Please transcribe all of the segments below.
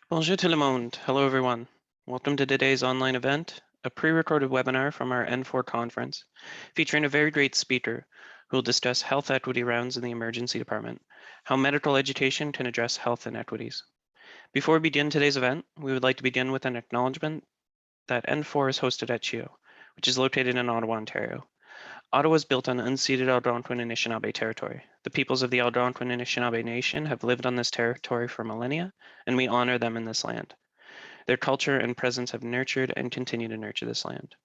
Bonjour tout le monde. Hello, everyone. Welcome to today's online event, a pre-recorded webinar from our N4 conference, featuring a very great speaker who will discuss health equity rounds in the emergency department, how medical education can address health inequities. Before we begin today's event, we would like to begin with an acknowledgement that N4 is hosted at CHIO, which is located in Ottawa, Ontario. Ottawa is built on unceded Algonquin and Anishinaabe territory. The peoples of the Algonquin and Anishinaabe Nation have lived on this territory for millennia, and we honor them in this land. Their culture and presence have nurtured and continue to nurture this land.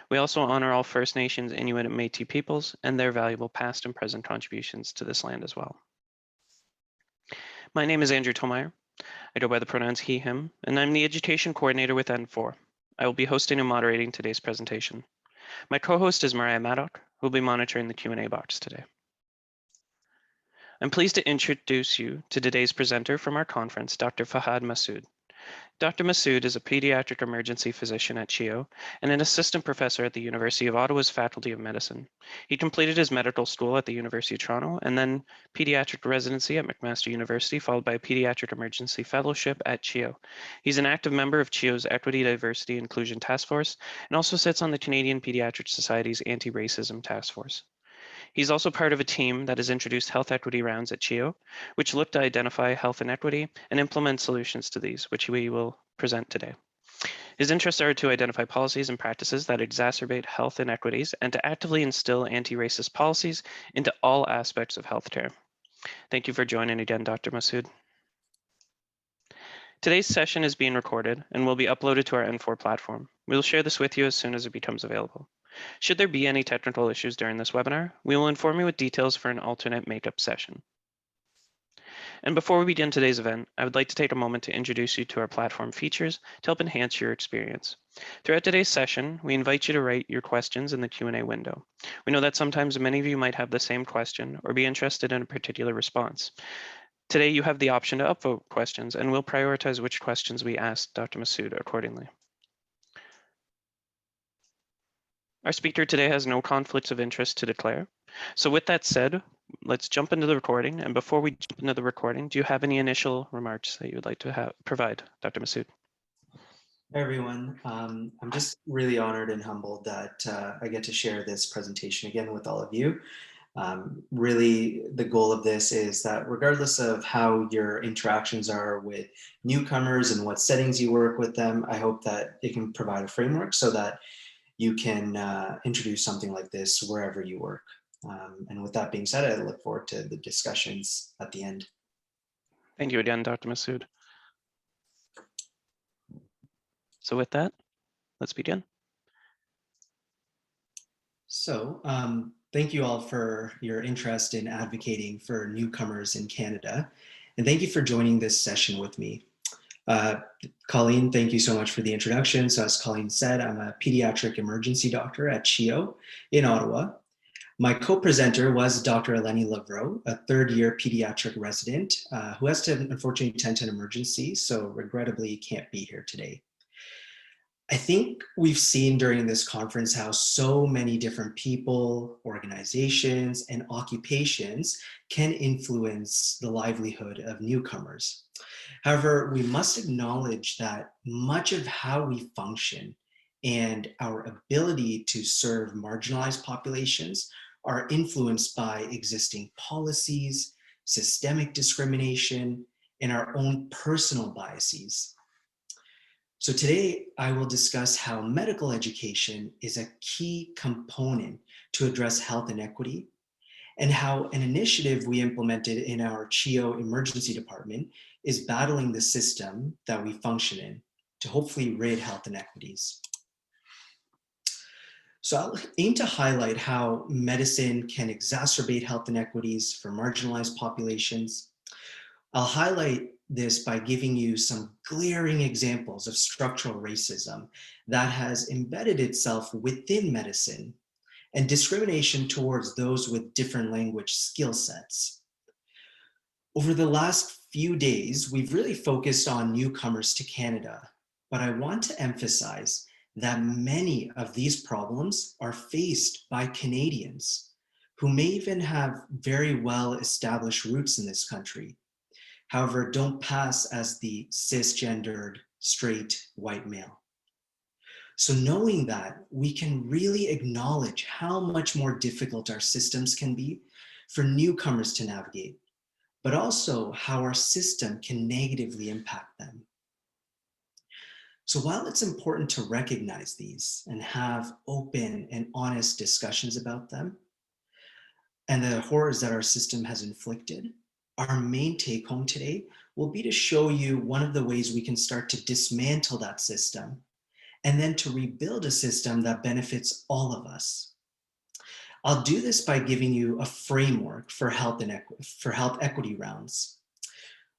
We also honor all First Nations, Inuit, and Métis peoples and their valuable past and present contributions to this land as well. My name is Andrew Tomeyer. I go by the pronouns he, him, and I'm the education coordinator with N4. I will be hosting and moderating today's presentation. My co-host is Mariah Maddock, who will be monitoring the Q&A box today. I'm pleased to introduce you to today's presenter from our conference, Dr. Fahad Masud. Dr. Masud is a pediatric emergency physician at CHIO and an assistant professor at the University of Ottawa's Faculty of Medicine. He completed his medical school at the University of Toronto and then pediatric residency at McMaster University, followed by a pediatric emergency fellowship at CHIO. He's an active member of CHIO's Equity, Diversity, Inclusion Task Force and also sits on the Canadian Pediatric Society's Anti-Racism Task Force. He's also part of a team that has introduced health equity rounds at CHIO, which look to identify health inequity and implement solutions to these, which we will present today. His interests are to identify policies and practices that exacerbate health inequities and to actively instill anti-racist policies into all aspects of healthcare. Thank you for joining again, Dr. Masud. Today's session is being recorded and will be uploaded to our N4 platform. We will share this with you as soon as it becomes available. Should there be any technical issues during this webinar, we will inform you with details for an alternate makeup session. And before we begin today's event, I would like to take a moment to introduce you to our platform features to help enhance your experience. Throughout today's session, we invite you to write your questions in the Q&A window. We know that sometimes many of you might have the same question or be interested in a particular response. Today, you have the option to upvote questions, and we'll prioritize which questions we ask Dr. Masud accordingly. Our speaker today has no conflicts of interest to declare. So with that said, let's jump into the recording. And before we jump into the recording, do you have any initial remarks that you would like to provide, Dr. Masud? Hey everyone, I'm just really honored and humbled that I get to share this presentation again with all of you. Really, the goal of this is that regardless of how your interactions are with newcomers and what settings you work with them, I hope that it can provide a framework so that you can introduce something like this wherever you work. And with that being said, I look forward to the discussions at the end. Thank you again, Dr. Masud. So with that, let's begin. So thank you all for your interest in advocating for newcomers in Canada. And thank you for joining this session with me. Colleen, thank you so much for the introduction. So as Colleen said, I'm a pediatric emergency doctor at CHIO in Ottawa. My co-presenter was Dr. Eleni Lavro, a third-year pediatric resident who has to unfortunately attend to an emergency, so regrettably can't be here today. I think we've seen during this conference how so many different people, organizations, and occupations can influence the livelihood of newcomers. However, we must acknowledge that much of how we function and our ability to serve marginalized populations are influenced by existing policies, systemic discrimination, and our own personal biases. So today I will discuss how medical education is a key component to address health inequity and how an initiative we implemented in our CHIO emergency department is battling the system that we function in to hopefully rid health inequities. So I'll aim to highlight how medicine can exacerbate health inequities for marginalized populations. I'll highlight this by giving you some glaring examples of structural racism that has embedded itself within medicine and discrimination towards those with different language skill sets. Over the last few days, we've really focused on newcomers to Canada, but I want to emphasize that many of these problems are faced by Canadians who may even have very well established roots in this country. however, don't pass as the cisgendered, straight, white male. So knowing that, we can really acknowledge how much more difficult our systems can be for newcomers to navigate, but also how our system can negatively impact them. So while it's important to recognize these and have open and honest discussions about them and the horrors that our system has inflicted, our main take home today will be to show you one of the ways we can start to dismantle that system and then to rebuild a system that benefits all of us. I'll do this by giving you a framework for health equity rounds.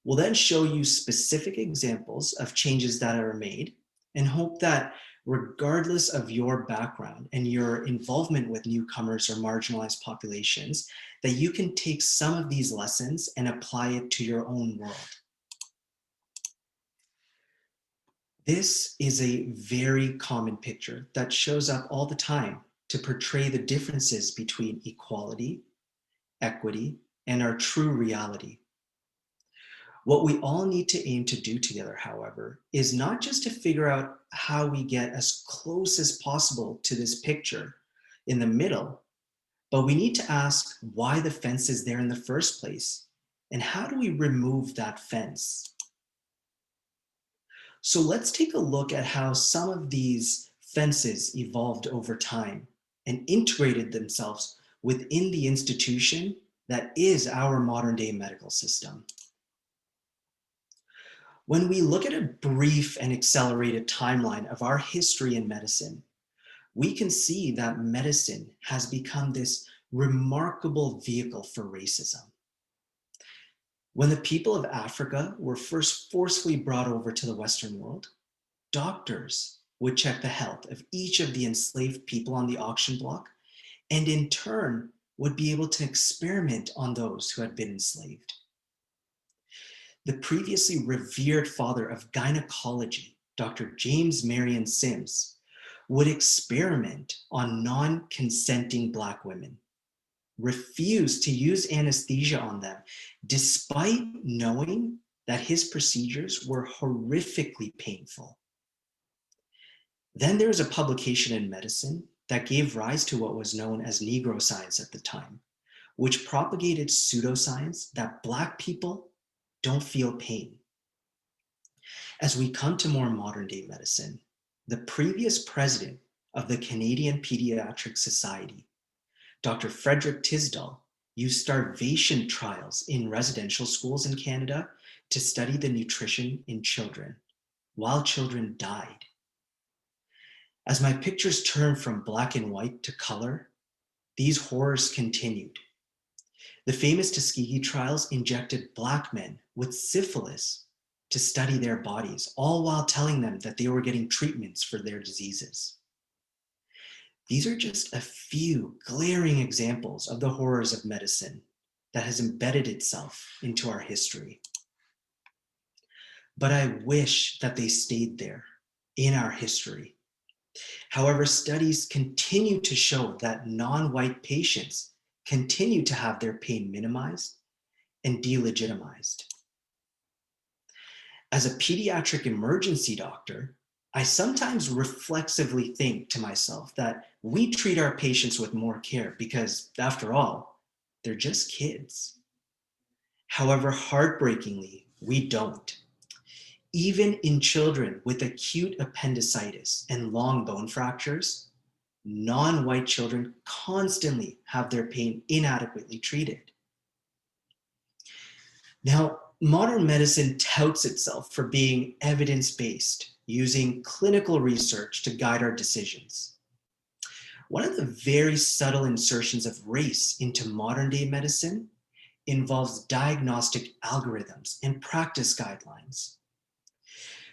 We'll then show you specific examples of changes that are made and hope that regardless of your background and your involvement with newcomers or marginalized populations, that you can take some of these lessons and apply it to your own world. This is a very common picture that shows up all the time to portray the differences between equality, equity, and our true reality. What we all need to aim to do together, however, is not just to figure out how we get as close as possible to this picture in the middle, but we need to ask why the fence is there in the first place, and how do we remove that fence? So let's take a look at how some of these fences evolved over time and integrated themselves within the institution that is our modern day medical system. When we look at a brief and accelerated timeline of our history in medicine, we can see that medicine has become this remarkable vehicle for racism. When the people of Africa were first forcefully brought over to the Western world, doctors would check the health of each of the enslaved people on the auction block, and in turn would be able to experiment on those who had been enslaved. The previously revered father of gynecology, Dr. James Marion Sims, would experiment on non-consenting Black women, refused to use anesthesia on them, despite knowing that his procedures were horrifically painful. Then there was a publication in medicine that gave rise to what was known as Negro science at the time, which propagated pseudoscience that Black people don't feel pain. As we come to more modern day medicine, the previous president of the Canadian Pediatric Society, Dr. Frederick Tisdall, used starvation trials in residential schools in Canada to study the nutrition in children, while children died. As my pictures turned from black and white to color, these horrors continued. The famous Tuskegee trials injected Black men with syphilis to study their bodies, all while telling them that they were getting treatments for their diseases. These are just a few glaring examples of the horrors of medicine that has embedded itself into our history. But I wish that they stayed there in our history. However, studies continue to show that non-white patients continue to have their pain minimized and delegitimized. As a pediatric emergency doctor, I sometimes reflexively think to myself that we treat our patients with more care because, after all, they're just kids. However, heartbreakingly, we don't. Even in children with acute appendicitis and long bone fractures, non-white children constantly have their pain inadequately treated. Now, modern medicine touts itself for being evidence-based, using clinical research to guide our decisions. One of the very subtle insertions of race into modern day medicine involves diagnostic algorithms and practice guidelines.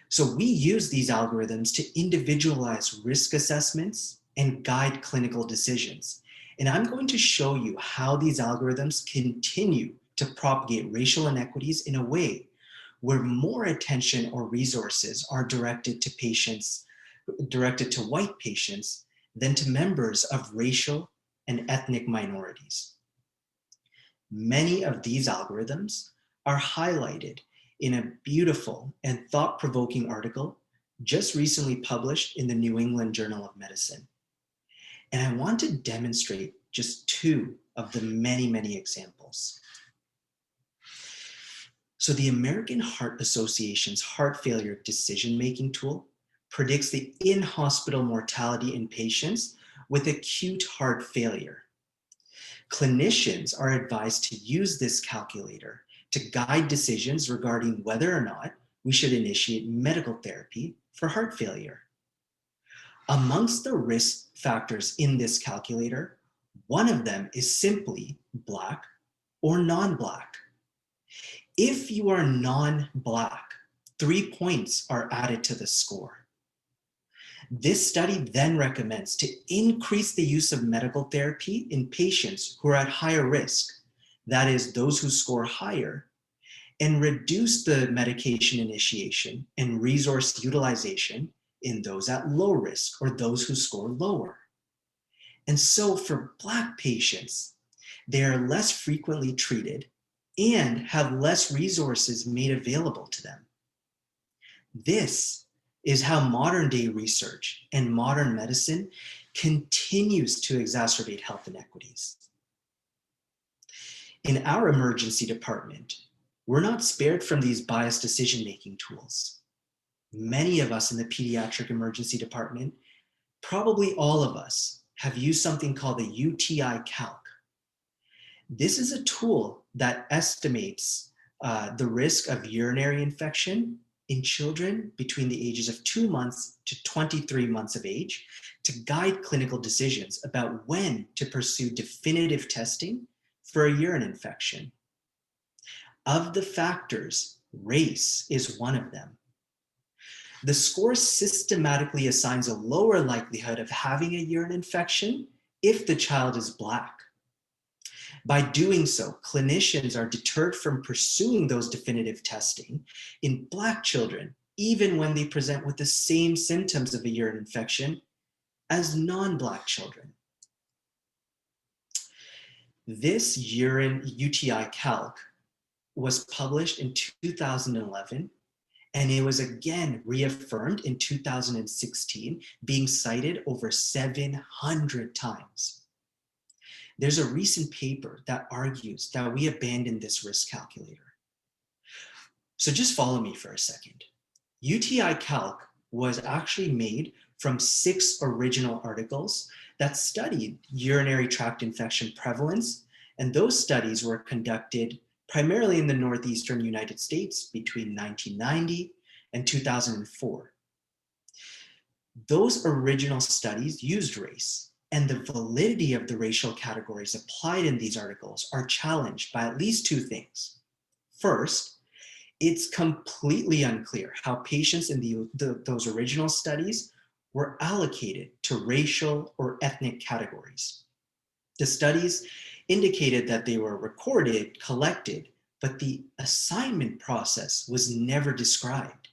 So we use these algorithms to individualize risk assessments and guide clinical decisions. And I'm going to show you how these algorithms continue to propagate racial inequities in a way where more attention or resources are directed to white patients than to members of racial and ethnic minorities. Many of these algorithms are highlighted in a beautiful and thought-provoking article just recently published in the New England Journal of Medicine. And I want to demonstrate just two of the many, many examples. So the American Heart Association's heart failure decision-making tool predicts the in-hospital mortality in patients with acute heart failure. Clinicians are advised to use this calculator to guide decisions regarding whether or not we should initiate medical therapy for heart failure. Amongst the risk factors in this calculator, one of them is simply Black or non-Black. If you are non-Black, 3 points are added to the score. This study then recommends to increase the use of medical therapy in patients who are at higher risk, that is, those who score higher, and reduce the medication initiation and resource utilization in those at low risk or those who score lower. And so for Black patients, they are less frequently treated and have less resources made available to them. This is how modern day research and modern medicine continues to exacerbate health inequities. In our emergency department, we're not spared from these biased decision-making tools. Many of us in the pediatric emergency department, probably all of us, have used something called the UTI calc. This is a tool that estimates the risk of urinary infection in children between the ages of 2 months to 23 months of age to guide clinical decisions about when to pursue definitive testing for a urine infection. Of the factors, race is one of them. The score systematically assigns a lower likelihood of having a urine infection if the child is Black. By doing so, clinicians are deterred from pursuing those definitive testing in Black children, even when they present with the same symptoms of a urine infection as non-Black children. This urine UTI calc was published in 2011, and it was again reaffirmed in 2016, being cited over 700 times. There's a recent paper that argues that we abandoned this risk calculator. So just follow me for a second. UTI calc was actually made from 6 original articles that studied urinary tract infection prevalence, and those studies were conducted primarily in the northeastern United States between 1990 and 2004. Those original studies used race, and the validity of the racial categories applied in these articles are challenged by at least 2 things. First, it's completely unclear how patients in those original studies were allocated to racial or ethnic categories. The studies indicated that they were recorded, collected, but the assignment process was never described.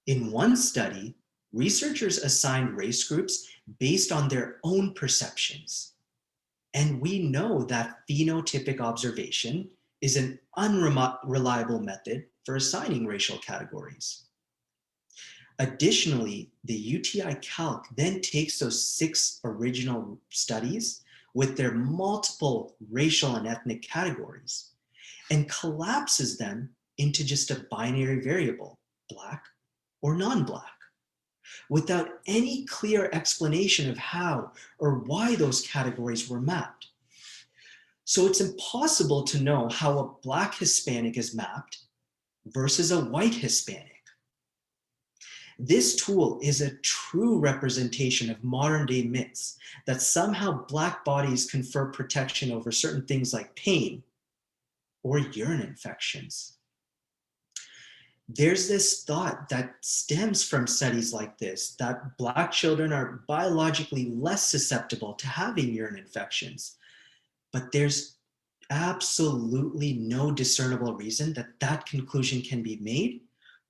In one study, researchers assigned race groups based on their own perceptions. And we know that phenotypic observation is an unreliable method for assigning racial categories. Additionally, the UTI calc then takes those 6 original studies with their multiple racial and ethnic categories and collapses them into just a binary variable, Black or non-Black, without any clear explanation of how or why those categories were mapped. So it's impossible to know how a Black Hispanic is mapped versus a white Hispanic. This tool is a true representation of modern day myths that somehow Black bodies confer protection over certain things like pain or urine infections. There's this thought that stems from studies like this, that Black children are biologically less susceptible to having urine infections. But there's absolutely no discernible reason that that conclusion can be made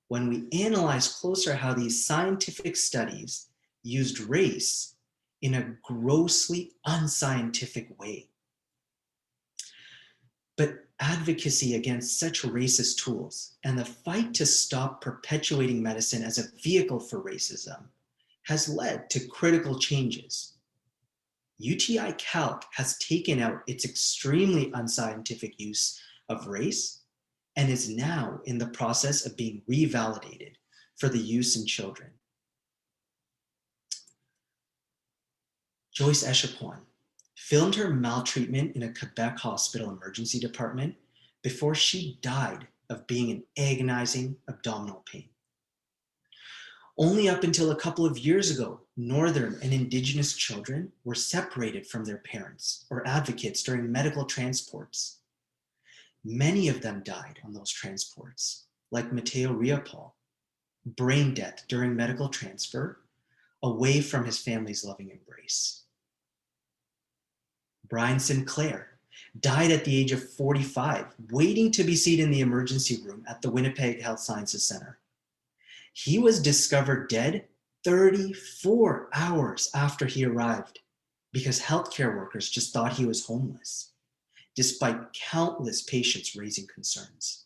when we analyze closer how these scientific studies used race in a grossly unscientific way. But advocacy against such racist tools and the fight to stop perpetuating medicine as a vehicle for racism has led to critical changes. UTI Calc has taken out its extremely unscientific use of race and is now in the process of being revalidated for the use in children. Joyce Echaquan filmed her maltreatment in a Quebec hospital emergency department before she died of being in agonizing abdominal pain. Only up until a couple of years ago, Northern and Indigenous children were separated from their parents or advocates during medical transports. Many of them died on those transports, like Mateo Riopol, brain death during medical transfer, away from his family's loving embrace. Brian Sinclair died at the age of 45, waiting to be seen in the emergency room at the Winnipeg Health Sciences Center. He was discovered dead 34 hours after he arrived because healthcare workers just thought he was homeless, despite countless patients raising concerns.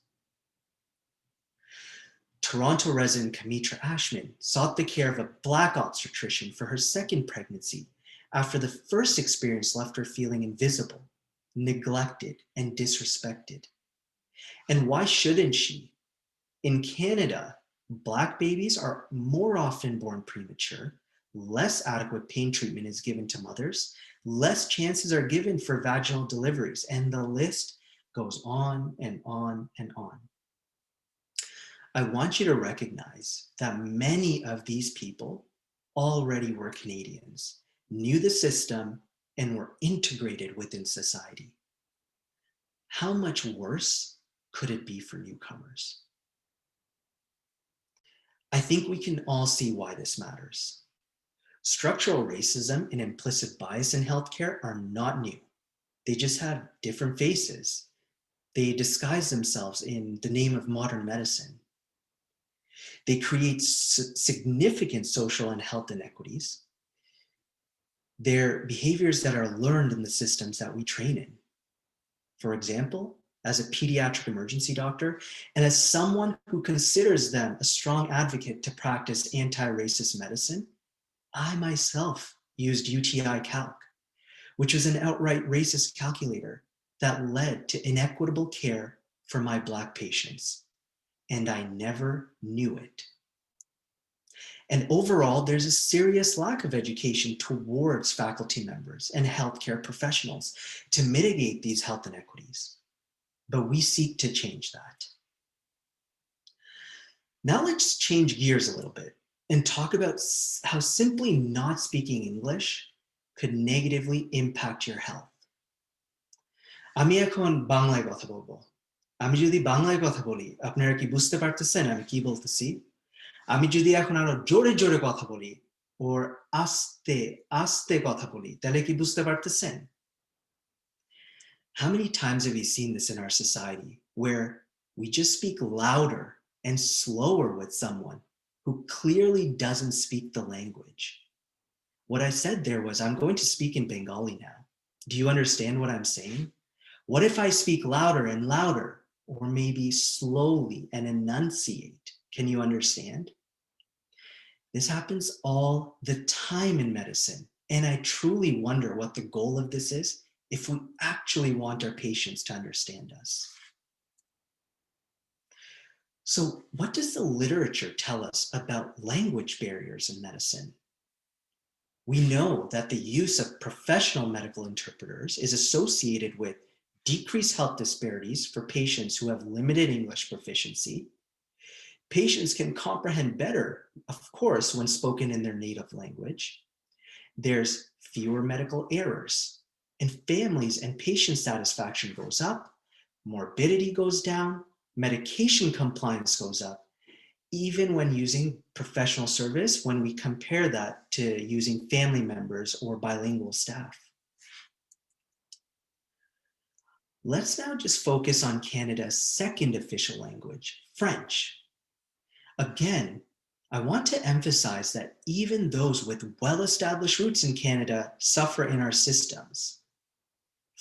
Toronto resident Kamitra Ashman sought the care of a Black obstetrician for her second pregnancy after the first experience left her feeling invisible, neglected, and disrespected. And why shouldn't she? In Canada, Black babies are more often born premature, less adequate pain treatment is given to mothers, less chances are given for vaginal deliveries, and the list goes on and on and on. I want you to recognize that many of these people already were Canadians, knew the system, and were integrated within society. How much worse could it be for newcomers? I think we can all see why this matters. Structural racism and implicit bias in healthcare are not new. They just have different faces. They disguise themselves in the name of modern medicine. They create significant social and health inequities. They're behaviors that are learned in the systems that we train in. For example, as a pediatric emergency doctor, and as someone who considers them a strong advocate to practice anti-racist medicine, I myself used UTI Calc, which was an outright racist calculator that led to inequitable care for my Black patients, and I never knew it. And overall, there's a serious lack of education towards faculty members and healthcare professionals to mitigate these health inequities. But we seek to change that. Now let's change gears a little bit and talk about how simply not speaking English could negatively impact your health. আমি এখন বাংলায় কথা বলবো। আমি যদি বাংলায় কথা বলি, আপনারা কি বুঝতে পারতেছেন আমি কি বলতেছি? আমি যদি এখন আরো জোরে জোরে কথা বলি, or আস্তে আস্তে কথা বলি, তাহলে কি বুঝতে পারতেছেন? How many times have you seen this in our society where we just speak louder and slower with someone who clearly doesn't speak the language? What I said there was, I'm going to speak in Bengali now. Do you understand what I'm saying? What if I speak louder and louder, or maybe slowly and enunciate? Can you understand? This happens all the time in medicine, and I truly wonder what the goal of this is if we actually want our patients to understand us. So what does the literature tell us about language barriers in medicine? We know that the use of professional medical interpreters is associated with decreased health disparities for patients who have limited English proficiency. Patients can comprehend better, of course, when spoken in their native language. There's fewer medical errors, and families and patient satisfaction goes up, morbidity goes down, medication compliance goes up, even when using professional service, when we compare that to using family members or bilingual staff. Let's now just focus on Canada's second official language, French. Again, I want to emphasize that even those with well-established roots in Canada suffer in our systems.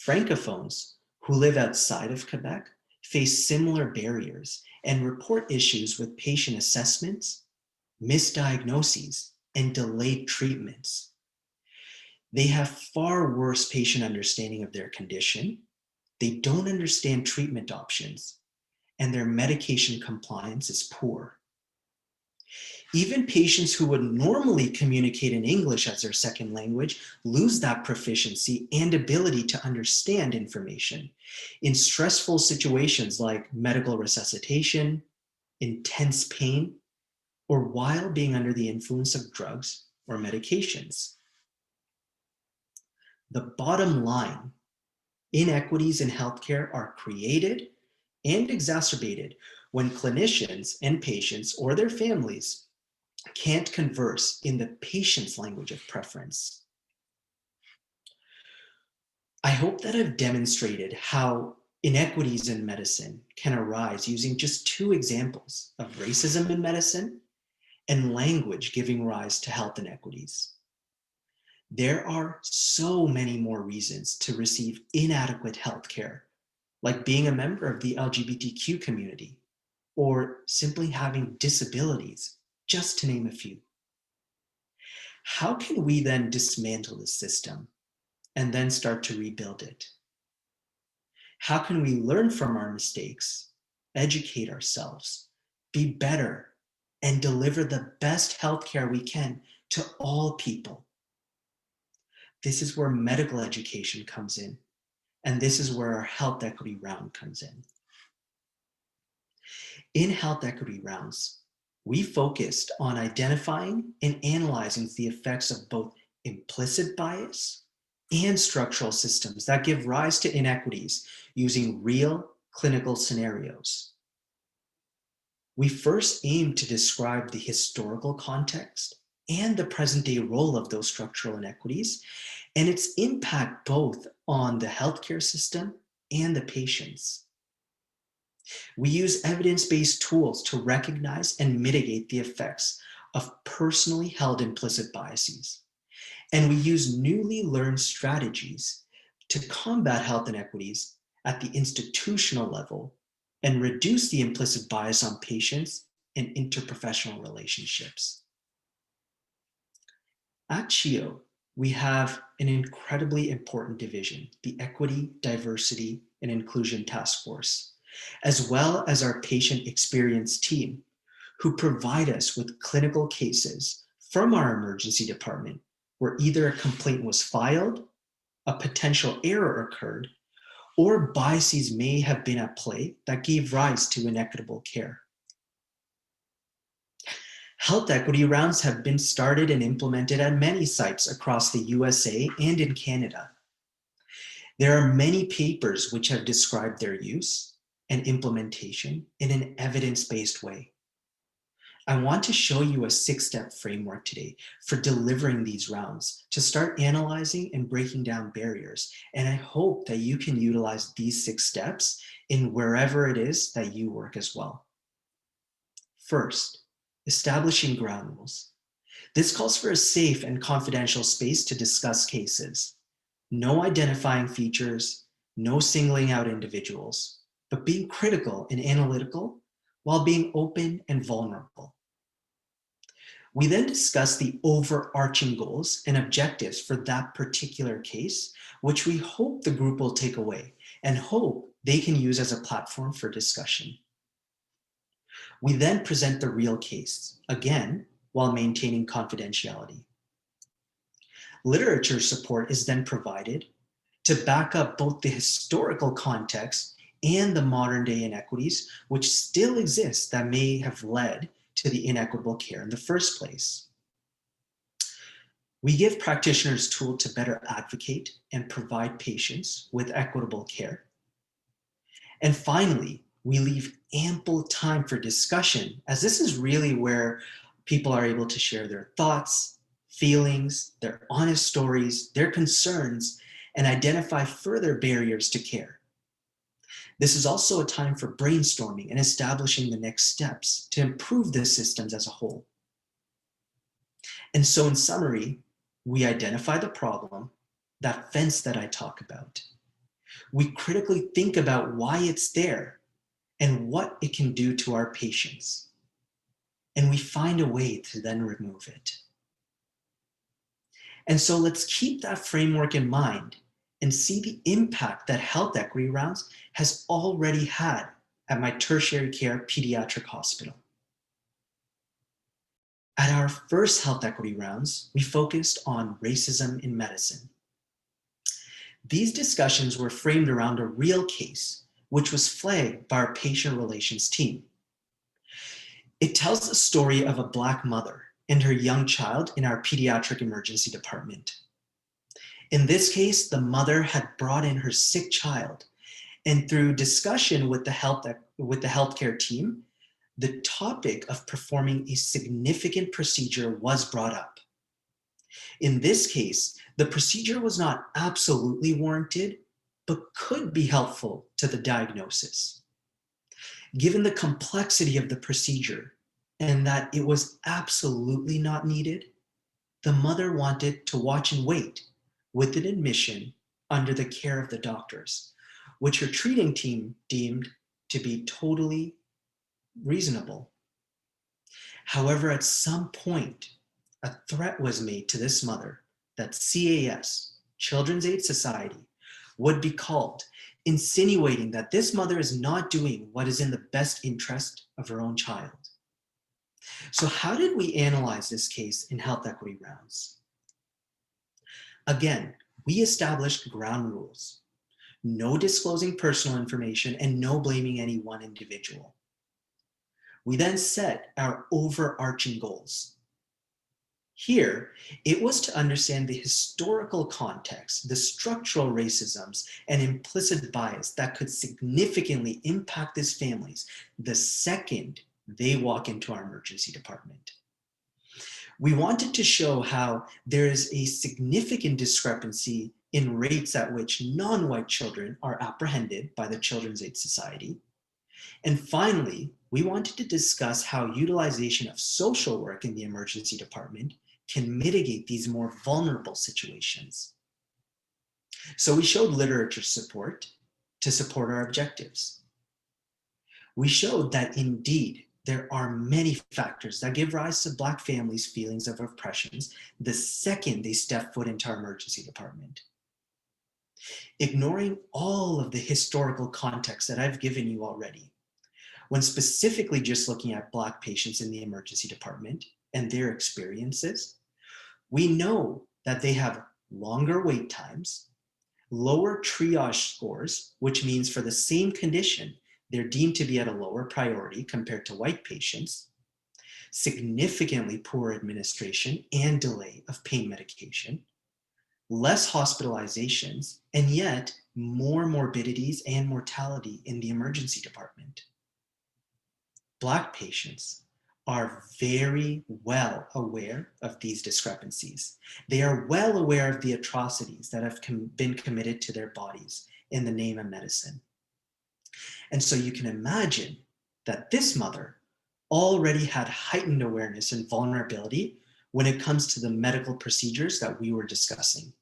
Francophones, who live outside of Quebec face similar barriers and report issues with patient assessments, misdiagnoses, and delayed treatments. They have far worse patient understanding of their condition. They don't understand treatment options, and their medication compliance is poor. Even patients who would normally communicate in English as their second language lose that proficiency and ability to understand information in stressful situations like medical resuscitation, intense pain, or while being under the influence of drugs or medications. The bottom line, inequities in healthcare are created and exacerbated when clinicians and patients or their families can't converse in the patient's language of preference. I hope that I've demonstrated how inequities in medicine can arise using just two examples of racism in medicine and language giving rise to health inequities. There are so many more reasons to receive inadequate healthcare, like being a member of the LGBTQ community or simply having disabilities, just to name a few. How can we then dismantle the system and then start to rebuild it? How can we learn from our mistakes, educate ourselves, be better, and deliver the best healthcare we can to all people? This is where medical education comes in, and this is where our health equity round comes in. In health equity rounds, we focused on identifying and analyzing the effects of both implicit bias and structural systems that give rise to inequities using real clinical scenarios. We first aimed to describe the historical context and the present-day role of those structural inequities and its impact both on the healthcare system and the patients. We use evidence-based tools to recognize and mitigate the effects of personally held implicit biases. And we use newly learned strategies to combat health inequities at the institutional level and reduce the implicit bias on patients and interprofessional relationships. At CHIO, we have an incredibly important division, the Equity, Diversity, and Inclusion Task Force, as well as our patient experience team, who provide us with clinical cases from our emergency department where either a complaint was filed, a potential error occurred, or biases may have been at play that gave rise to inequitable care. Health equity rounds have been started and implemented at many sites across the USA and in Canada. There are many papers which have described their use and implementation in an evidence-based way. I want to show you a 6-step framework today for delivering these rounds to start analyzing and breaking down barriers. And I hope that you can utilize these 6 steps in wherever it is that you work as well. First, establishing ground rules. This calls for a safe and confidential space to discuss cases. No identifying features, no singling out individuals, but being critical and analytical while being open and vulnerable. We then discuss the overarching goals and objectives for that particular case, which we hope the group will take away and hope they can use as a platform for discussion. We then present the real case, again, while maintaining confidentiality. Literature support is then provided to back up both the historical context and the modern day inequities which still exist that may have led to the inequitable care in the first place. We give practitioners tools to better advocate and provide patients with equitable care. And finally, we leave ample time for discussion, as this is really where people are able to share their thoughts, feelings, their honest stories, their concerns, and identify further barriers to care. This is also a time for brainstorming and establishing the next steps to improve the systems as a whole. And so in summary, we identify the problem, that fence that I talk about. We critically think about why it's there and what it can do to our patients. And we find a way to then remove it. And so let's keep that framework in mind and see the impact that health equity rounds has already had at my tertiary care pediatric hospital. At our first health equity rounds, we focused on racism in medicine. These discussions were framed around a real case, which was flagged by our patient relations team. It tells the story of a Black mother and her young child in our pediatric emergency department. In this case, the mother had brought in her sick child, and through discussion with the healthcare team, the topic of performing a significant procedure was brought up. In this case, the procedure was not absolutely warranted, but could be helpful to the diagnosis. Given the complexity of the procedure and that it was absolutely not needed, the mother wanted to watch and wait with an admission under the care of the doctors, which her treating team deemed to be totally reasonable. However, at some point, a threat was made to this mother that CAS, Children's Aid Society, would be called, insinuating that this mother is not doing what is in the best interest of her own child. So how did we analyze this case in health equity rounds? Again, we established ground rules: no disclosing personal information and no blaming any one individual. We then set our overarching goals. Here, it was to understand the historical context, the structural racisms, and implicit bias that could significantly impact these families the second they walk into our emergency department. We wanted to show how there is a significant discrepancy in rates at which non-white children are apprehended by the Children's Aid Society. And finally, we wanted to discuss how utilization of social work in the emergency department can mitigate these more vulnerable situations. So we showed literature support to support our objectives. We showed that indeed there are many factors that give rise to Black families' feelings of oppressions the second they step foot into our emergency department. Ignoring all of the historical context that I've given you already, when specifically just looking at Black patients in the emergency department and their experiences, we know that they have longer wait times, lower triage scores, which means for the same condition, they're deemed to be at a lower priority compared to white patients, significantly poorer administration and delay of pain medication, less hospitalizations, and yet more morbidities and mortality in the emergency department. Black patients are very well aware of these discrepancies. They are well aware of the atrocities that have been committed to their bodies in the name of medicine. And so you can imagine that this mother already had heightened awareness and vulnerability when it comes to the medical procedures that we were discussing.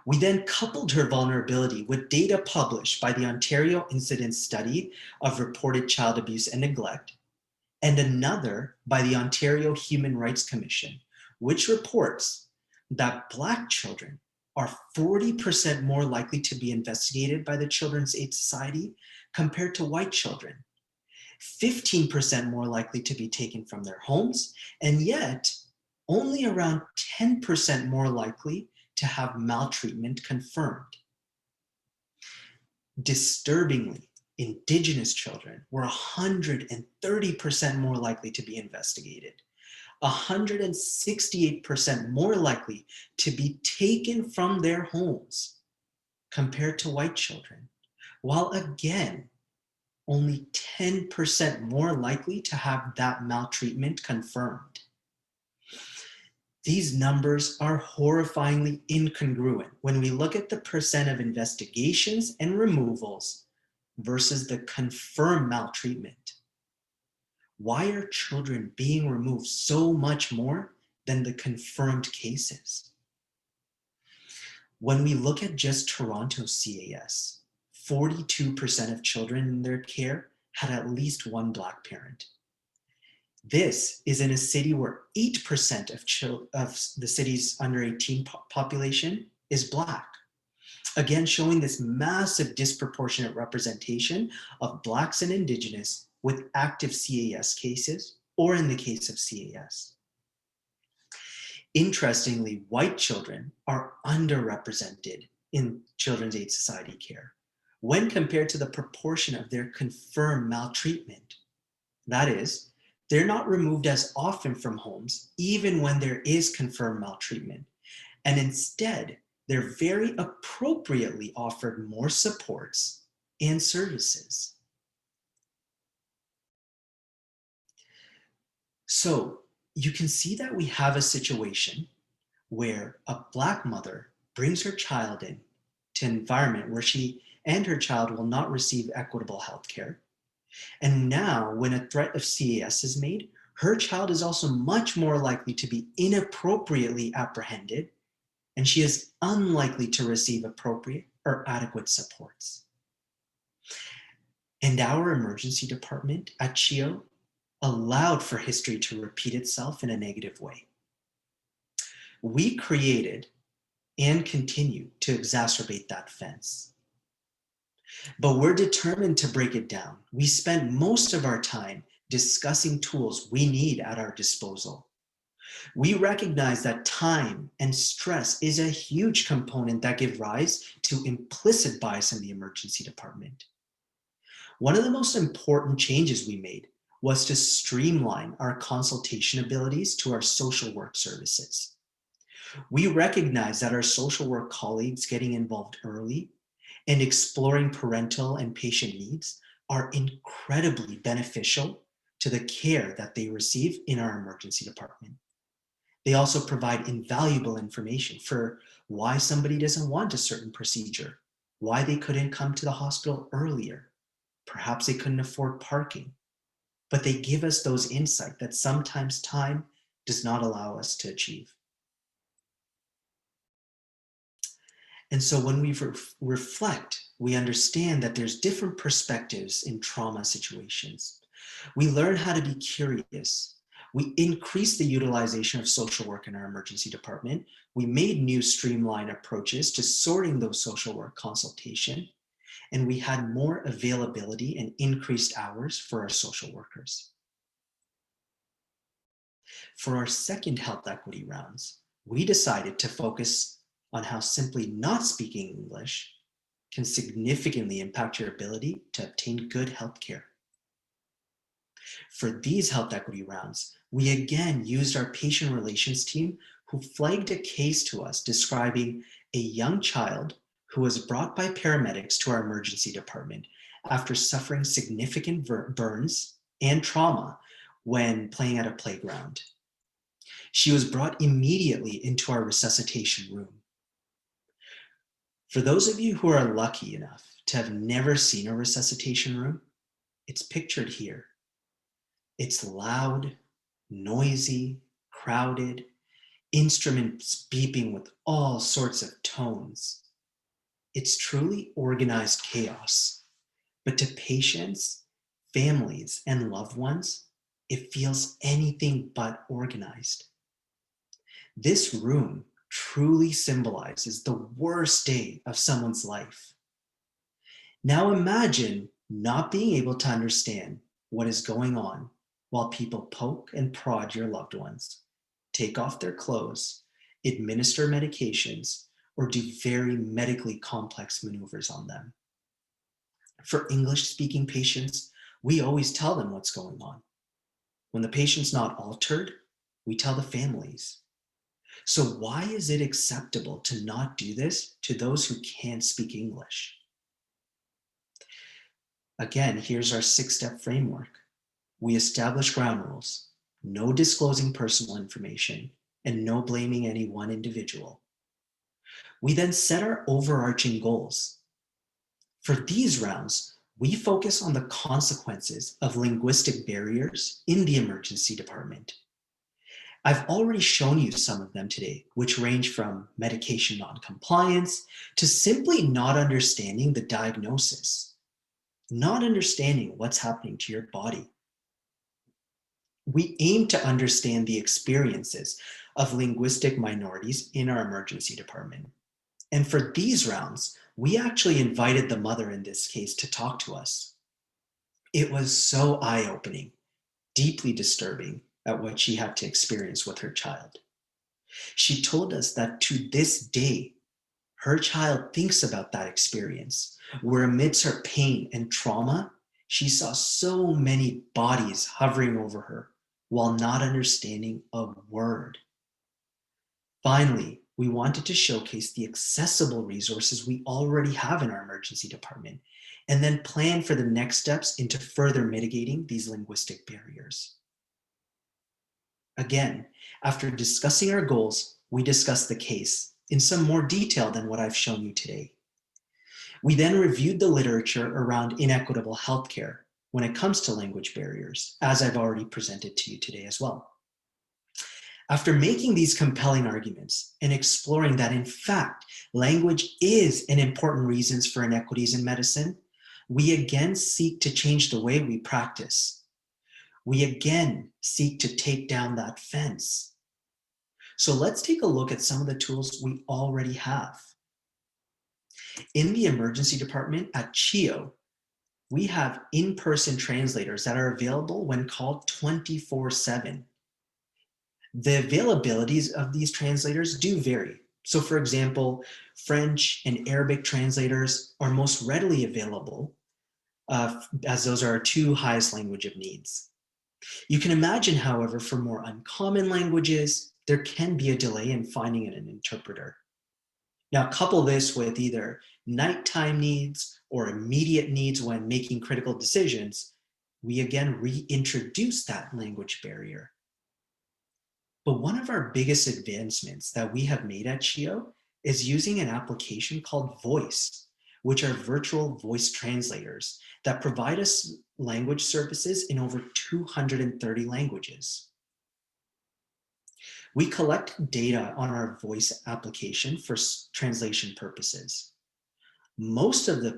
We then coupled her vulnerability with data published by the Ontario Incidence Study of Reported Child Abuse and Neglect, and another by the Ontario Human Rights Commission, which reports that Black children are 40% more likely to be investigated by the Children's Aid Society compared to white children, 15% more likely to be taken from their homes, and yet only around 10% more likely to have maltreatment confirmed. Disturbingly, Indigenous children were 130% more likely to be investigated, 168% more likely to be taken from their homes compared to white children, while again, only 10% more likely to have that maltreatment confirmed. These numbers are horrifyingly incongruent when we look at the percent of investigations and removals versus the confirmed maltreatment. Why are children being removed so much more than the confirmed cases? When we look at just Toronto CAS, 42% of children in their care had at least one Black parent. This is in a city where 8% of the city's under 18 population is Black. Again, showing this massive disproportionate representation of Blacks and Indigenous with active CAS cases, or in the case of CAS. Interestingly, white children are underrepresented in Children's Aid Society care when compared to the proportion of their confirmed maltreatment. That is, they're not removed as often from homes, even when there is confirmed maltreatment. And instead, they're very appropriately offered more supports and services. So you can see that we have a situation where a Black mother brings her child in to an environment where she and her child will not receive equitable health care. And now, when a threat of CAS is made, her child is also much more likely to be inappropriately apprehended, and she is unlikely to receive appropriate or adequate supports. And our emergency department at CHEO allowed for history to repeat itself in a negative way. We created and continue to exacerbate that fence. But we're determined to break it down. We spent most of our time discussing tools we need at our disposal. We recognize that time and stress is a huge component that give rise to implicit bias in the emergency department. One of the most important changes we made was to streamline our consultation abilities to our social work services. We recognize that our social work colleagues getting involved early and exploring parental and patient needs are incredibly beneficial to the care that they receive in our emergency department. They also provide invaluable information for why somebody doesn't want a certain procedure, why they couldn't come to the hospital earlier. Perhaps they couldn't afford parking, but they give us those insights that sometimes time does not allow us to achieve. And so when we reflect, we understand that there's different perspectives in trauma situations. We learn how to be curious. We increase the utilization of social work in our emergency department. We made new streamlined approaches to sorting those social work consultation, and we had more availability and increased hours for our social workers. For our second health equity rounds, we decided to focus on how simply not speaking English can significantly impact your ability to obtain good health care. For these health equity rounds, we again used our patient relations team who flagged a case to us describing a young child who was brought by paramedics to our emergency department after suffering significant burns and trauma when playing at a playground. She was brought immediately into our resuscitation room. For those of you who are lucky enough to have never seen a resuscitation room, it's pictured here. It's loud, noisy, crowded, instruments beeping with all sorts of tones. It's truly organized chaos, but to patients, families, and loved ones, it feels anything but organized. This room truly symbolizes the worst day of someone's life. Now imagine not being able to understand what is going on while people poke and prod your loved ones, take off their clothes, administer medications, or do very medically complex maneuvers on them. For English-speaking patients, we always tell them what's going on. When the patient's not altered, we tell the families. So why is it acceptable to not do this to those who can't speak English? Again, here's our 6-step framework. We establish ground rules, no disclosing personal information, and no blaming any one individual. We then set our overarching goals. For these rounds, we focus on the consequences of linguistic barriers in the emergency department. I've already shown you some of them today, which range from medication non-compliance to simply not understanding the diagnosis, not understanding what's happening to your body. We aim to understand the experiences of linguistic minorities in our emergency department. And for these rounds, we actually invited the mother in this case to talk to us. It was so eye-opening, deeply disturbing at what she had to experience with her child. She told us that to this day, her child thinks about that experience, where amidst her pain and trauma, she saw so many bodies hovering over her while not understanding a word. Finally, we wanted to showcase the accessible resources we already have in our emergency department, and then plan for the next steps into further mitigating these linguistic barriers. Again, after discussing our goals, we discussed the case in some more detail than what I've shown you today. We then reviewed the literature around inequitable healthcare when it comes to language barriers, as I've already presented to you today as well. After making these compelling arguments and exploring that in fact, language is an important reason for inequities in medicine, we again seek to change the way we practice. We again seek to take down that fence. So let's take a look at some of the tools we already have. In the emergency department at CHIO, we have in-person translators that are available when called 24/7. The availabilities of these translators do vary. So for example, French and Arabic translators are most readily available as those are our two highest language of needs. You can imagine, however, for more uncommon languages, there can be a delay in finding an interpreter. Now couple this with either nighttime needs or immediate needs when making critical decisions, we again reintroduce that language barrier. But one of our biggest advancements that we have made at CHIO is using an application called Voice, which are virtual voice translators that provide us language services in over 230 languages. We collect data on our Voice application for translation purposes. Most of the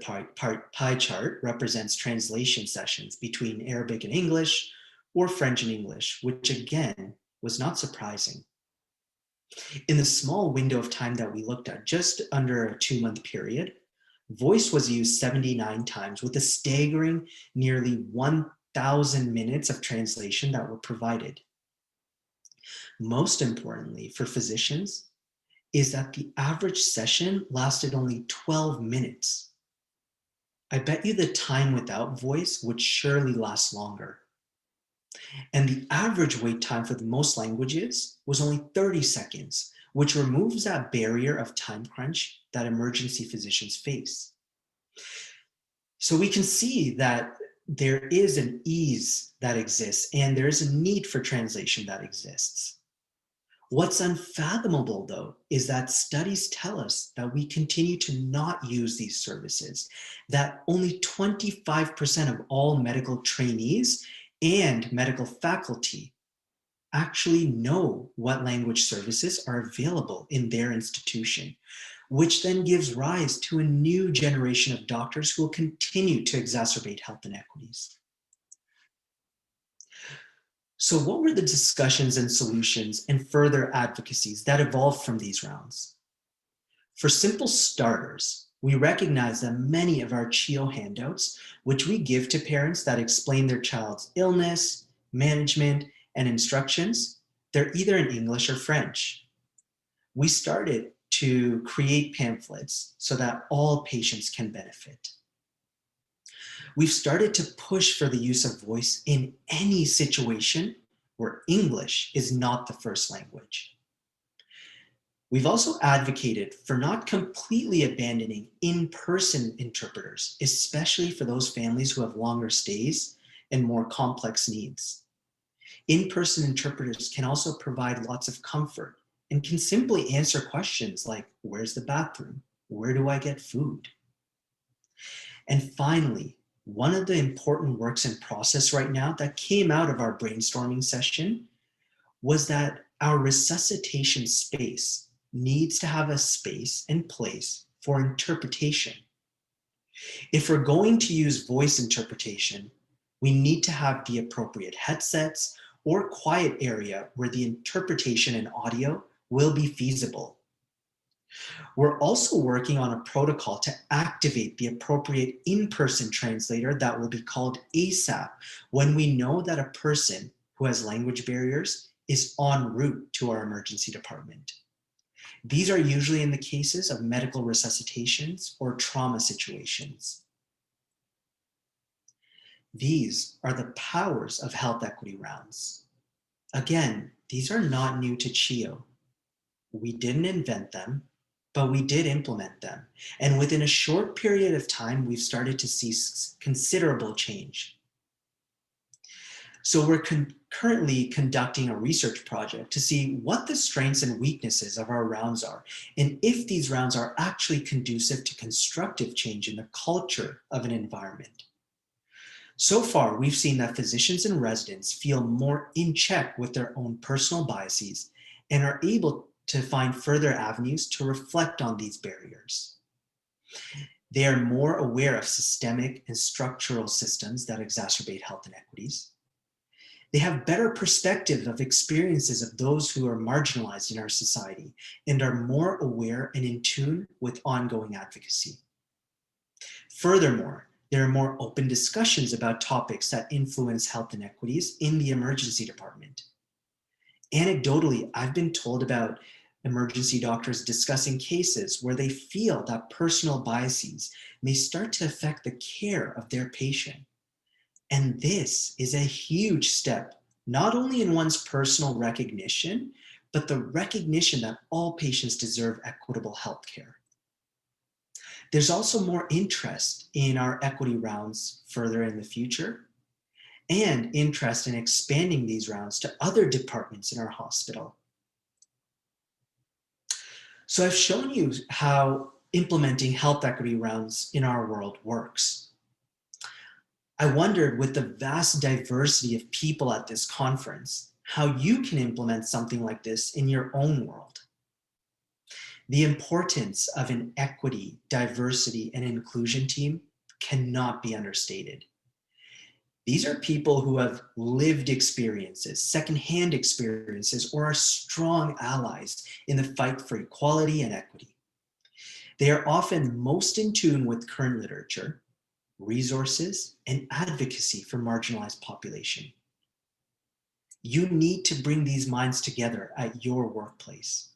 pie chart represents translation sessions between Arabic and English or French and English, which again was not surprising. In the small window of time that we looked at, just under a 2-month period, Voice was used 79 times with a staggering nearly 1,000 minutes of translation that were provided. Most importantly for physicians is that the average session lasted only 12 minutes. I bet you the time without Voice would surely last longer. And the average wait time for the most languages was only 30 seconds, which removes that barrier of time crunch that emergency physicians face. So we can see that there is an ease that exists and there is a need for translation that exists. What's unfathomable, though, is that studies tell us that we continue to not use these services, that only 25% of all medical trainees and medical faculty actually know what language services are available in their institution, which then gives rise to a new generation of doctors who will continue to exacerbate health inequities. So what were the discussions and solutions and further advocacies that evolved from these rounds? For simple starters, we recognize that many of our CHIO handouts, which we give to parents that explain their child's illness, management, and instructions, they're either in English or French. We started to create pamphlets so that all patients can benefit. We've started to push for the use of Voice in any situation where English is not the first language. We've also advocated for not completely abandoning in-person interpreters, especially for those families who have longer stays and more complex needs. In-person interpreters can also provide lots of comfort and can simply answer questions like, where's the bathroom? Where do I get food? And finally, one of the important works in process right now that came out of our brainstorming session was that our resuscitation space needs to have a space and place for interpretation. If we're going to use voice interpretation, we need to have the appropriate headsets or quiet area where the interpretation and audio will be feasible. We're also working on a protocol to activate the appropriate in-person translator that will be called ASAP when we know that a person who has language barriers is en route to our emergency department. These are usually in the cases of medical resuscitations or trauma situations. These are the powers of health equity rounds. Again, these are not new to CHIO. We didn't invent them, but we did implement them. And within a short period of time, we've started to see considerable change. So we're currently conducting a research project to see what the strengths and weaknesses of our rounds are, and if these rounds are actually conducive to constructive change in the culture of an environment. So far, we've seen that physicians and residents feel more in check with their own personal biases and are able to find further avenues to reflect on these barriers. They are more aware of systemic and structural systems that exacerbate health inequities. They have better perspective of experiences of those who are marginalized in our society and are more aware and in tune with ongoing advocacy. Furthermore, there are more open discussions about topics that influence health inequities in the emergency department. Anecdotally, I've been told about emergency doctors discussing cases where they feel that personal biases may start to affect the care of their patient. And this is a huge step, not only in one's personal recognition, but the recognition that all patients deserve equitable health care. There's also more interest in our equity rounds further in the future, and interest in expanding these rounds to other departments in our hospital. So I've shown you how implementing health equity rounds in our world works. I wondered, with the vast diversity of people at this conference, how you can implement something like this in your own world. The importance of an equity, diversity, and inclusion team cannot be understated. These are people who have lived experiences, secondhand experiences, or are strong allies in the fight for equality and equity. They are often most in tune with current literature, resources, and advocacy for marginalized population. You need to bring these minds together at your workplace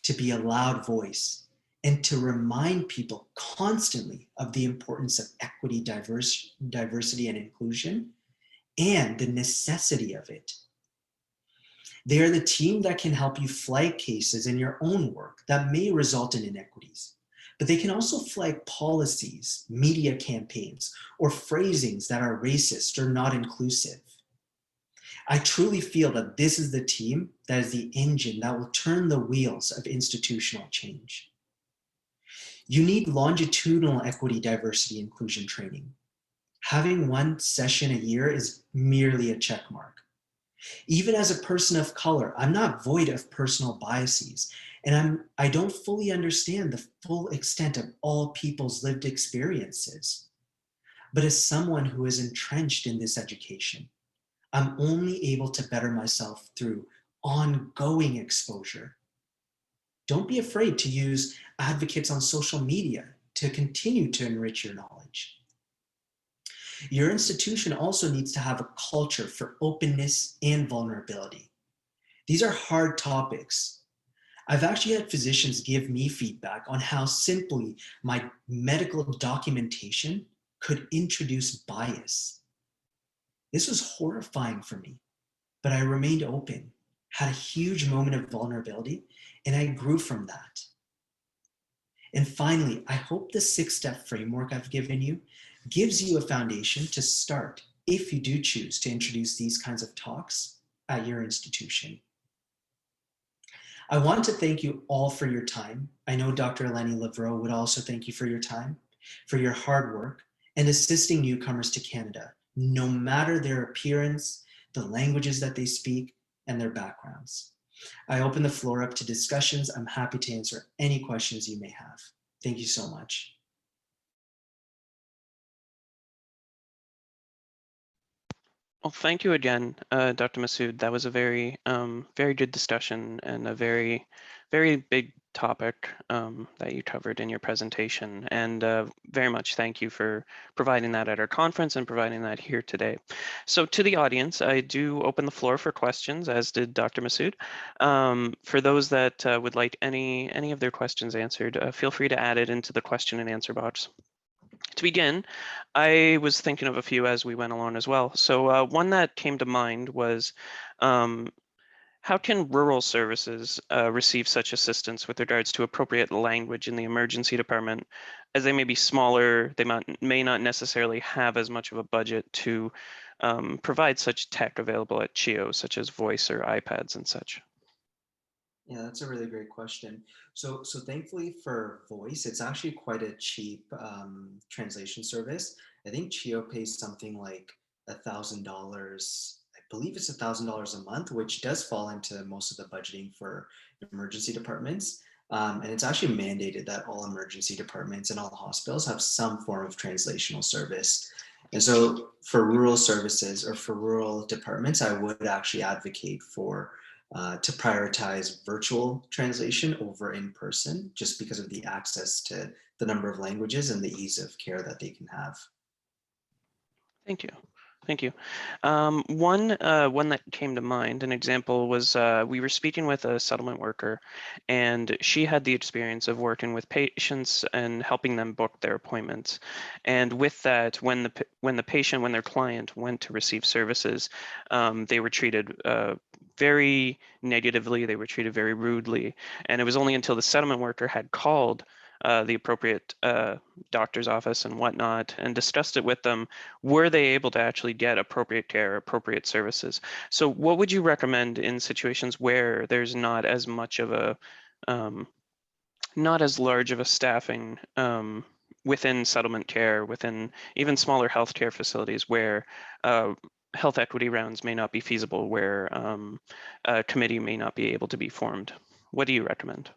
to be a loud voice and to remind people constantly of the importance of equity, diversity, and inclusion, and the necessity of it. They are the team that can help you flag cases in your own work that may result in inequities, but they can also flag policies, media campaigns, or phrasings that are racist or not inclusive. I truly feel that this is the team that is the engine that will turn the wheels of institutional change. You need longitudinal equity, diversity, inclusion training. Having one session a year is merely a check mark. Even as a person of color, I'm not void of personal biases, and I don't fully understand the full extent of all people's lived experiences. But as someone who is entrenched in this education, I'm only able to better myself through ongoing exposure. Don't be afraid to use advocates on social media to continue to enrich your knowledge. Your institution also needs to have a culture for openness and vulnerability. These are hard topics. I've actually had physicians give me feedback on how simply my medical documentation could introduce bias. This was horrifying for me, but I remained open, had a huge moment of vulnerability, and I grew from that. And finally, I hope the 6-step framework I've given you gives you a foundation to start if you do choose to introduce these kinds of talks at your institution. I want to thank you all for your time. I know Dr. Eleni Lavreau would also thank you for your time, for your hard work, and assisting newcomers to Canada, no matter their appearance, the languages that they speak, and their backgrounds. I open the floor up to discussions. I'm happy to answer any questions you may have. Thank you so much. Well, thank you again, Dr. Masud. That was a very good discussion and a very big topic that you covered in your presentation. And very much thank you for providing that at our conference and providing that here today. So to the audience, I do open the floor for questions, as did Dr. Masud. For those that would like any of their questions answered, feel free to add it into the question and answer box. To begin, I was thinking of a few as we went along as well. So one that came to mind was, um, how can rural services receive such assistance with regards to appropriate language in the emergency department, as they may be smaller, they may not necessarily have as much of a budget to provide such tech available at CHIO, such as voice or iPads and such? Yeah, that's a really great question. So thankfully for voice, it's actually quite a cheap translation service. I think CHIO pays something like $1,000. I believe it's $1,000 a month, which does fall into most of the budgeting for emergency departments. And it's actually mandated that all emergency departments and all hospitals have some form of translational service. And so for rural services or for rural departments, I would actually advocate for to prioritize virtual translation over in person, just because of the access to the number of languages and the ease of care that they can have. Thank you. Thank you. One that came to mind, an example was we were speaking with a settlement worker, and she had the experience of working with patients and helping them book their appointments. And with that, when their client went to receive services, they were treated very negatively. They were treated very rudely, and it was only until the settlement worker had called the appropriate doctor's office and whatnot and discussed it with them, were they able to actually get appropriate care, appropriate services? So what would you recommend in situations where there's not as much of a, not as large of a staffing within settlement care, within even smaller healthcare facilities where health equity rounds may not be feasible, where a committee may not be able to be formed? What do you recommend?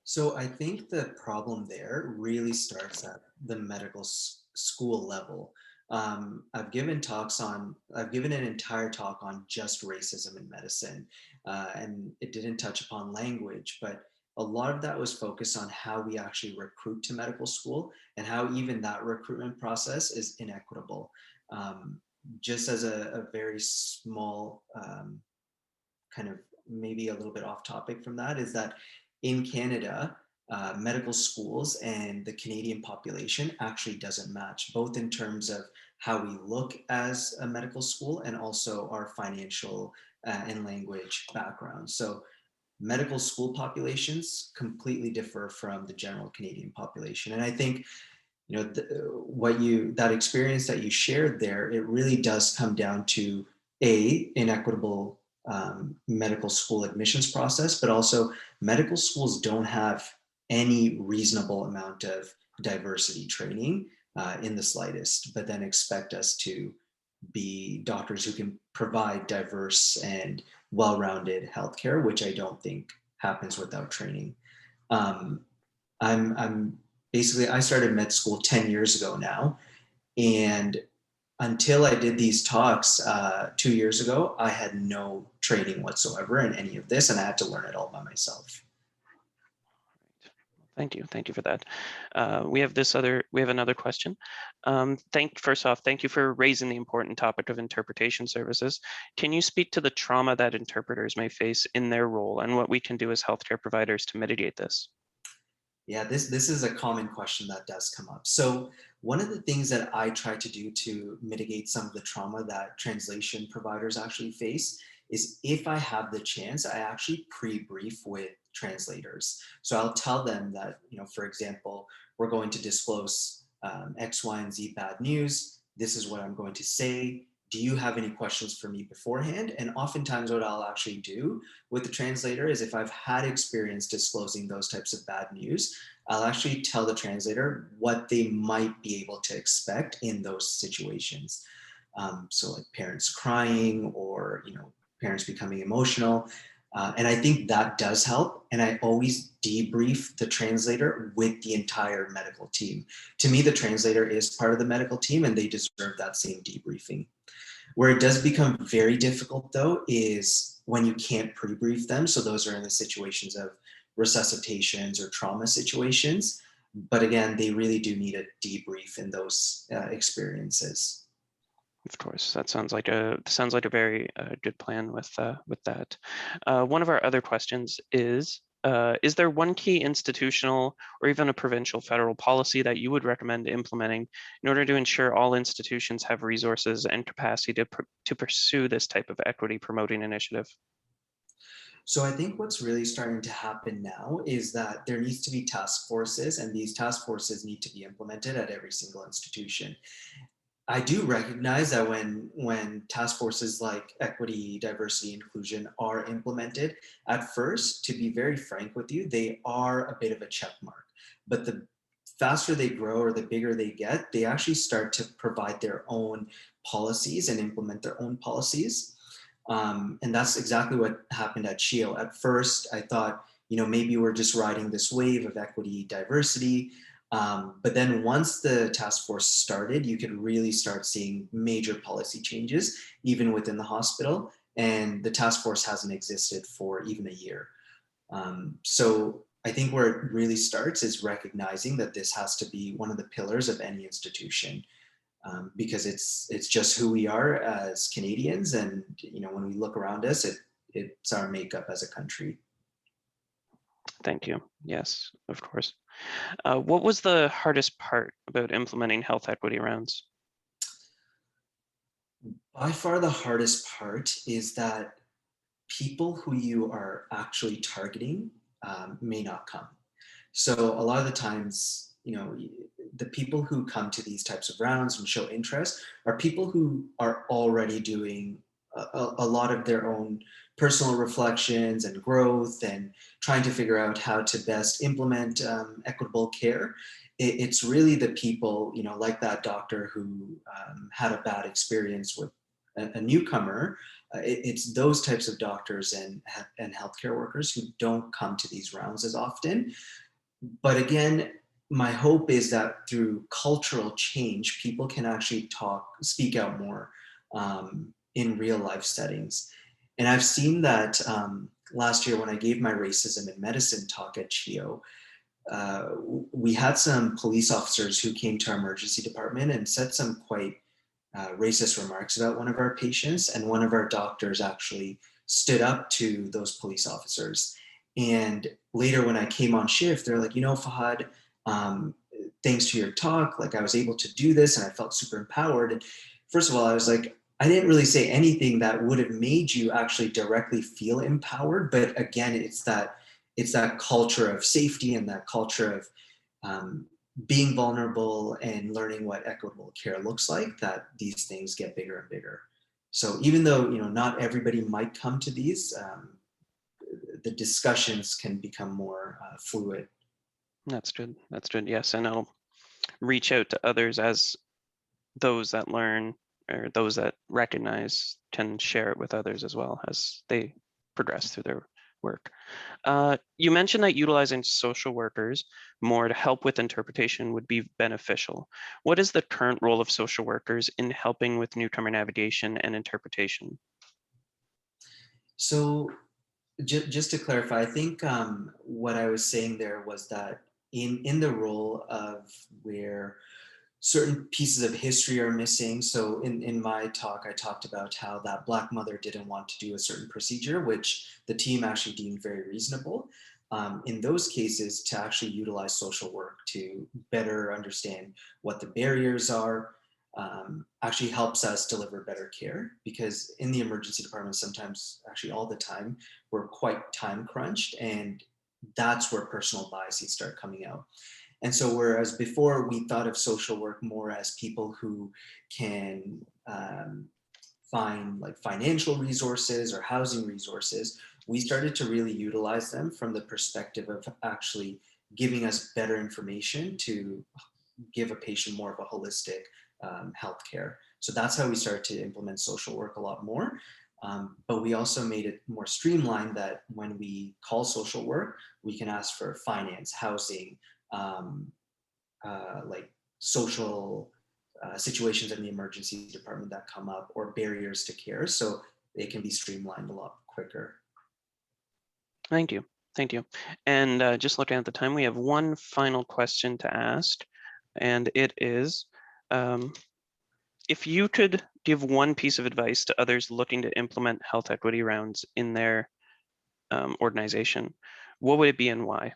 So I think the problem there really starts at the medical school level. I've given an entire talk on just racism in medicine, and it didn't touch upon language, but a lot of that was focused on how we actually recruit to medical school and how even that recruitment process is inequitable. Just as a very small kind of maybe a little bit off topic from that is that in Canada, medical schools and the Canadian population actually doesn't match, both in terms of how we look as a medical school and also our financial and language background. So medical school populations completely differ from the general Canadian population. And I think, you know, that experience that you shared there, it really does come down to inequitable medical school admissions process, but also medical schools don't have any reasonable amount of diversity training in the slightest, but then expect us to be doctors who can provide diverse and well-rounded healthcare, which I don't think happens without training. Um, I'm basically, I started med school 10 years ago now, and until I did these talks 2 years ago, I had no training whatsoever in any of this, and I had to learn it all by myself. Thank you. Thank you for that. We have another question. First off, thank you for raising the important topic of interpretation services. Can you speak to the trauma that interpreters may face in their role and what we can do as healthcare providers to mitigate this? Yeah, this is a common question that does come up. So one of the things that I try to do to mitigate some of the trauma that translation providers actually face is, if I have the chance, I actually pre-brief with translators. So I'll tell them that, you know, for example, we're going to disclose X, Y, and Z bad news. This is what I'm going to say. Do you have any questions for me beforehand? And oftentimes what I'll actually do with the translator is, if I've had experience disclosing those types of bad news, I'll actually tell the translator what they might be able to expect in those situations. So like parents crying, or, you know, parents becoming emotional. And I think that does help. And I always debrief the translator with the entire medical team. To me, the translator is part of the medical team and they deserve that same debriefing. Where it does become very difficult, though, is when you can't pre-brief them. So those are in the situations of resuscitations or trauma situations. But again, they really do need a debrief in those experiences. Of course, that sounds like a very good plan with that. One of our other questions is there one key institutional or even a provincial federal policy that you would recommend implementing in order to ensure all institutions have resources and capacity to pursue this type of equity promoting initiative? So I think what's really starting to happen now is that there needs to be task forces, and these task forces need to be implemented at every single institution. I do recognize that when task forces like equity, diversity, inclusion are implemented, at first, to be very frank with you, they are a bit of a check mark. But the faster they grow or the bigger they get, they actually start to provide their own policies and implement their own policies. And that's exactly what happened at CHIO. At first, I thought, maybe we're just riding this wave of equity, diversity. But then once the task force started, you could really start seeing major policy changes, even within the hospital. And the task force hasn't existed for even a year. So I think where it really starts is recognizing that this has to be one of the pillars of any institution. Because it's just who we are as Canadians, and when we look around us, it's our makeup as a country. Thank you. Yes, of course. What was the hardest part about implementing health equity rounds? By far, the hardest part is that people who you are actually targeting may not come. So a lot of the times, the people who come to these types of rounds and show interest are people who are already doing a lot of their own personal reflections and growth and trying to figure out how to best implement equitable care. It's really the people, like that doctor who had a bad experience with a newcomer. It's those types of doctors and healthcare workers who don't come to these rounds as often. But again, my hope is that through cultural change, people can actually speak out more in real life settings. And I've seen that last year when I gave my racism in medicine talk at CHIO, we had some police officers who came to our emergency department and said some quite racist remarks about one of our patients, and one of our doctors actually stood up to those police officers. And later when I came on shift, they're like, Fahad, thanks to your talk, like I was able to do this and I felt super empowered. And first of all, I was like, I didn't really say anything that would have made you actually directly feel empowered. But again, it's that culture of safety and that culture of being vulnerable and learning what equitable care looks like, that these things get bigger and bigger. So even though not everybody might come to these, the discussions can become more fluid. That's good. That's good. Yes, and I'll reach out to others as those that learn or those that recognize can share it with others as well as they progress through their work. You mentioned that utilizing social workers more to help with interpretation would be beneficial. What is the current role of social workers in helping with newcomer navigation and interpretation? So just to clarify, I think what I was saying there was that in the role of where certain pieces of history are missing. So in my talk, I talked about how that Black mother didn't want to do a certain procedure, which the team actually deemed very reasonable. In those cases, to actually utilize social work to better understand what the barriers are, actually helps us deliver better care, because in the emergency department, sometimes, actually all the time, we're quite time crunched, and that's where personal biases start coming out. And so whereas before we thought of social work more as people who can find like financial resources or housing resources, we started to really utilize them from the perspective of actually giving us better information to give a patient more of a holistic healthcare. So that's how we started to implement social work a lot more. But we also made it more streamlined that when we call social work, we can ask for finance, housing, like social situations in the emergency department that come up, or barriers to care. So they can be streamlined a lot quicker. Thank you. Thank you. And just looking at the time, we have one final question to ask, and it is, if you could give one piece of advice to others looking to implement health equity rounds in their organization, what would it be and why?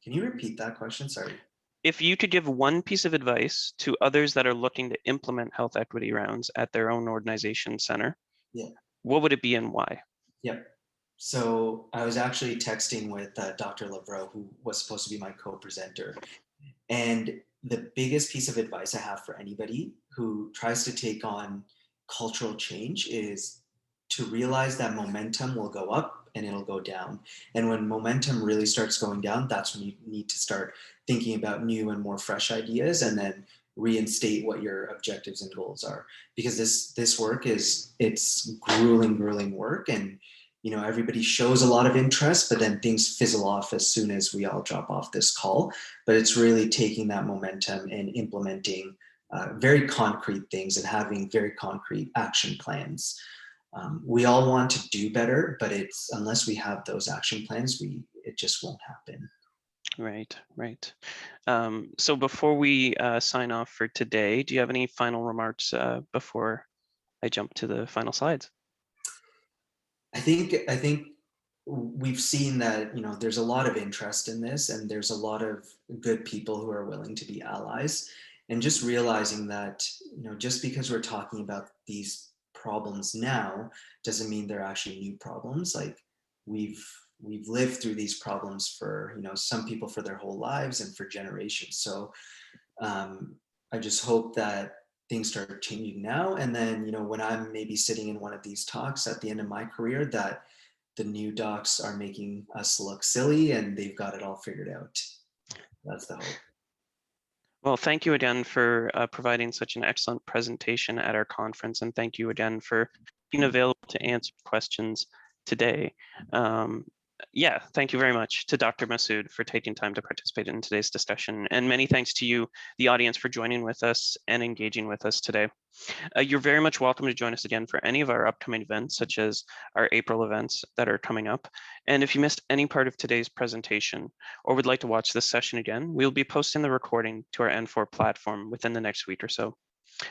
Can you repeat that question? Sorry. If you could give one piece of advice to others that are looking to implement health equity rounds at their own organization center, Yeah. what would it be and why? Yep. So I was actually texting with Dr. Lavreau, who was supposed to be my co-presenter. And the biggest piece of advice I have for anybody who tries to take on cultural change is to realize that momentum will go up and it'll go down. And when momentum really starts going down, that's when you need to start thinking about new and more fresh ideas, and then reinstate what your objectives and goals are. Because this work it's grueling work, and everybody shows a lot of interest, but then things fizzle off as soon as we all drop off this call. But it's really taking that momentum and implementing very concrete things and having very concrete action plans. We all want to do better, but unless we have those action plans, it just won't happen. Right, right. So before we sign off for today, do you have any final remarks before I jump to the final slides? I think we've seen that there's a lot of interest in this, and there's a lot of good people who are willing to be allies, and just realizing that just because we're talking about these problems now doesn't mean they're actually new problems. Like we've lived through these problems for some people for their whole lives and for generations. So I just hope that things start changing now, and then when I'm maybe sitting in one of these talks at the end of my career, that the new docs are making us look silly and they've got it all figured out. That's the hope. Well, thank you again for providing such an excellent presentation at our conference, and thank you again for being available to answer questions today. Yeah, thank you very much to Dr. Masud for taking time to participate in today's discussion, and many thanks to you, the audience, for joining with us and engaging with us today. You're very much welcome to join us again for any of our upcoming events, such as our April events that are coming up. And if you missed any part of today's presentation or would like to watch this session again, we'll be posting the recording to our N4 platform within the next week or so.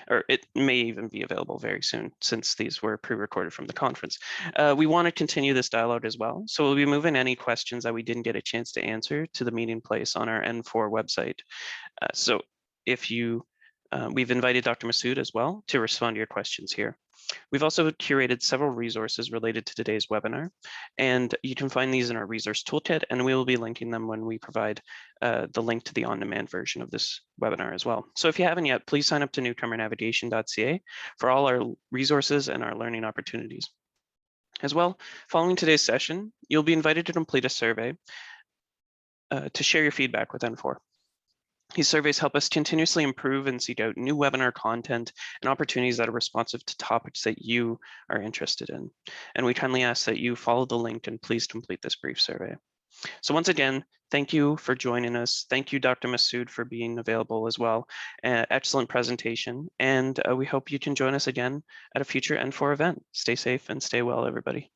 Or it may even be available very soon, since these were pre-recorded from the conference. We want to continue this dialogue as well, so we'll be moving any questions that we didn't get a chance to answer to the meeting place on our N4 website. So if we've invited Dr. Masud as well to respond to your questions here. We've also curated several resources related to today's webinar, and you can find these in our resource toolkit, and we will be linking them when we provide the link to the on-demand version of this webinar as well. So if you haven't yet, please sign up to newcomernavigation.ca for all our resources and our learning opportunities. As well, following today's session, you'll be invited to complete a survey to share your feedback with N4. These surveys help us continuously improve and seek out new webinar content and opportunities that are responsive to topics that you are interested in. And we kindly ask that you follow the link and please complete this brief survey. So once again, thank you for joining us. Thank you, Dr. Masud, for being available as well. Excellent presentation. And we hope you can join us again at a future N4 event. Stay safe and stay well, everybody.